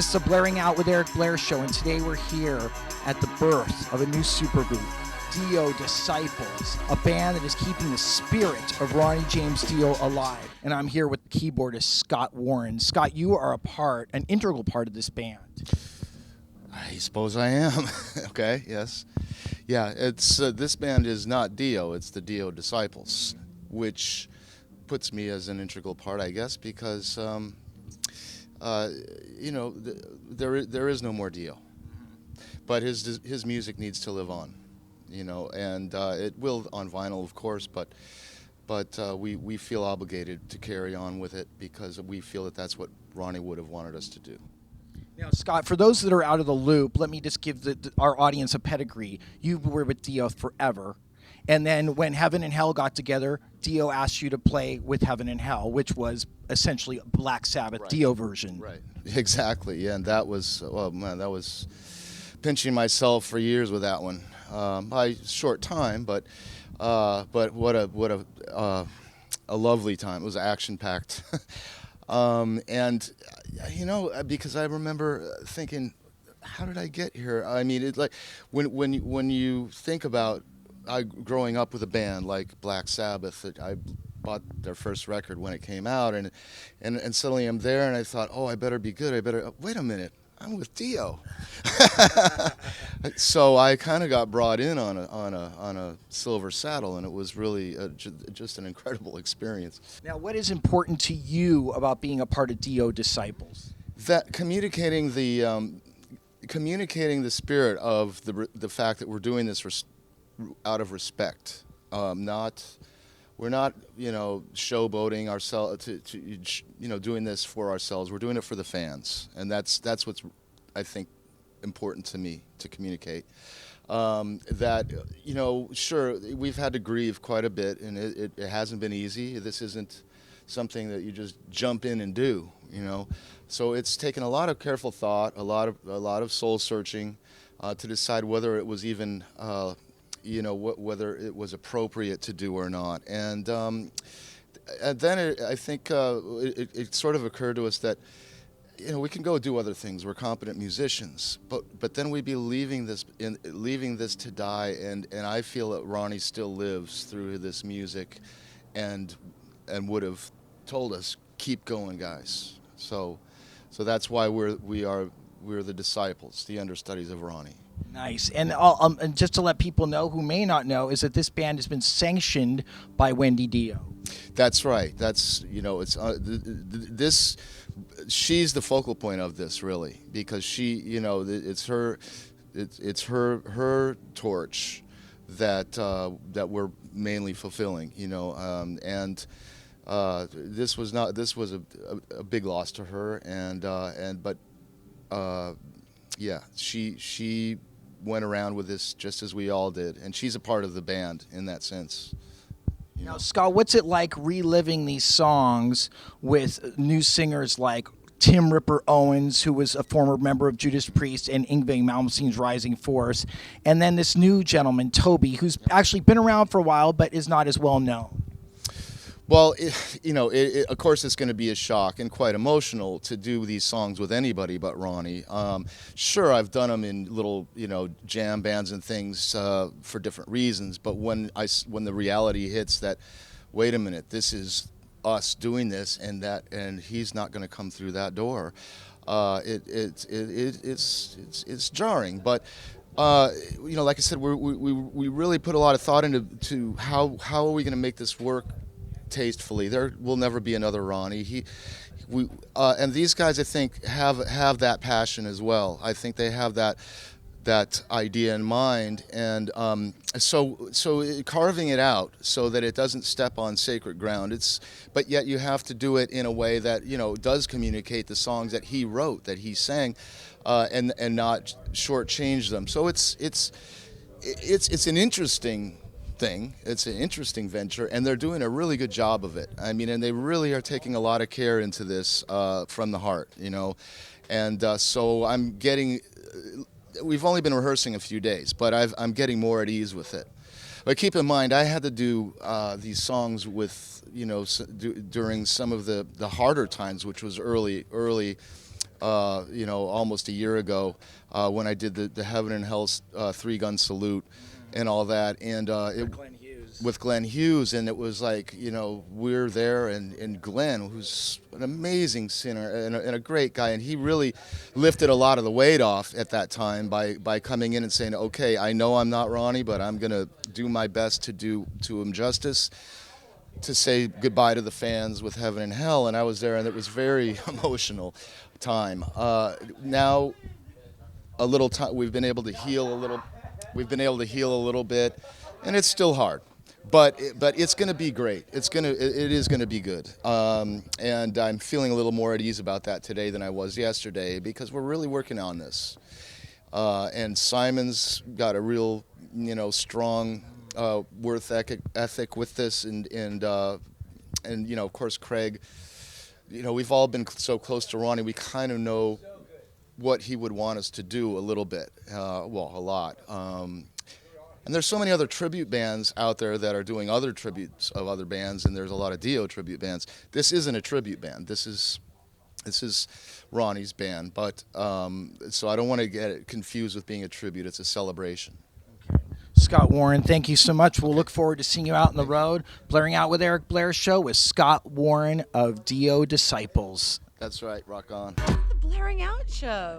It's the Blairing Out with Eric Blair show, and today we're here at the birth of a new supergroup, Dio Disciples, a band that is keeping the spirit of Ronnie James Dio alive. And I'm here with keyboardist Scott Warren. Scott, you are an integral part of this band. I suppose I am. Okay, yes. Yeah, it's this band is not Dio, it's the Dio Disciples, which puts me as an integral part, I guess, because there is no more Dio, but his music needs to live on, and it will on vinyl, of course, but we feel obligated to carry on with it because we feel that that's what Ronnie would have wanted us to do. Now, Scott, for those that are out of the loop, let me just give our audience a pedigree. You were with Dio forever. And then when Heaven and Hell got together, Dio asked you to play with Heaven and Hell, which was essentially a Black Sabbath Right. Dio version. Right, exactly. Yeah, and that was, oh man, that was pinching myself for years with that one. By short time, but what a lovely time. It was action packed. And because I remember thinking, how did I get here? I mean, it's like when you think about growing up with a band like Black Sabbath, I bought their first record when it came out, and suddenly I'm there, and I thought, oh, I better be good. I better wait a minute. I'm with Dio. So I kind of got brought in on a silver saddle, and it was really just an incredible experience. Now, what is important to you about being a part of Dio Disciples? That communicating the spirit of the fact that we're doing this out of respect, we're not showboating ourselves doing this for ourselves. We're doing it for the fans, and that's what's, I think, important to me to communicate. Sure, we've had to grieve quite a bit, and it hasn't been easy. This isn't something that you just jump in and do, So it's taken a lot of careful thought, a lot of soul searching, to decide whether it was even whether it was appropriate to do or not. And then I think it sort of occurred to us that, we can go do other things. We're competent musicians, but then we'd be leaving this to die. And I feel that Ronnie still lives through this music, and would have told us, keep going, guys. So that's why we're the disciples, the understudies of Ronnie. Nice. And just to let people know who may not know, is that this band has been sanctioned by Wendy Dio. That's right. That's it's this. She's the focal point of this, really, because she, it's her torch that we're mainly fulfilling, and this was a big loss to her, but she went around with this just as we all did, and she's a part of the band in that sense. Now, Scott, what's it like reliving these songs with new singers like Tim Ripper Owens, who was a former member of Judas Priest, and Yngwie Malmsteen's Rising Force, and then this new gentleman, Toby, who's actually been around for a while but is not as well known? Well, of course, it's going to be a shock and quite emotional to do these songs with anybody but Ronnie. Sure, I've done them in little, jam bands and things for different reasons. But when the reality hits that, wait a minute, this is us doing this, and he's not going to come through that door, it's jarring. But like I said, we really put a lot of thought into how are we going to make this work tastefully. There will never be another Ronnie. And these guys, I think, have that passion as well. I think they have that idea in mind, and so carving it out so that it doesn't step on sacred ground. But yet you have to do it in a way that does communicate the songs that he wrote, that he sang, and not shortchange them. So it's an interesting thing. It's an interesting venture, and they're doing a really good job of it. I mean, and they really are taking a lot of care into this from the heart, And so I'm getting. We've only been rehearsing a few days, but I'm getting more at ease with it. But keep in mind, I had to do these songs with, during some of the harder times, which was early almost a year ago when I did the Heaven and Hell 3-gun salute and all that, and with Glenn Hughes, and it was like, we're there, and Glenn, who's an amazing singer and a great guy, and he really lifted a lot of the weight off at that time by coming in and saying, okay, I know I'm not Ronnie, but I'm going to do my best to do him justice, to say goodbye to the fans with Heaven and Hell, and I was there, and it was very emotional time. Now, a little time, we've been able to heal a little bit, and it's still hard. But it's going to be great. It is going to be good. And I'm feeling a little more at ease about that today than I was yesterday, because we're really working on this. And Simon's got a real, strong worth ethic with this, and of course Craig. We've all been so close to Ronnie. We kind of know what he would want us to do a little bit, a lot. And there's so many other tribute bands out there that are doing other tributes of other bands, and there's a lot of Dio tribute bands. This isn't a tribute band. This is Ronnie's band, but so I don't want to get it confused with being a tribute. It's a celebration. Scott Warren, thank you so much. We'll look forward to seeing you out on the road. Blaring Out with Eric Blair show with Scott Warren of Dio Disciples. That's right. Rock on. The Blaring Out show.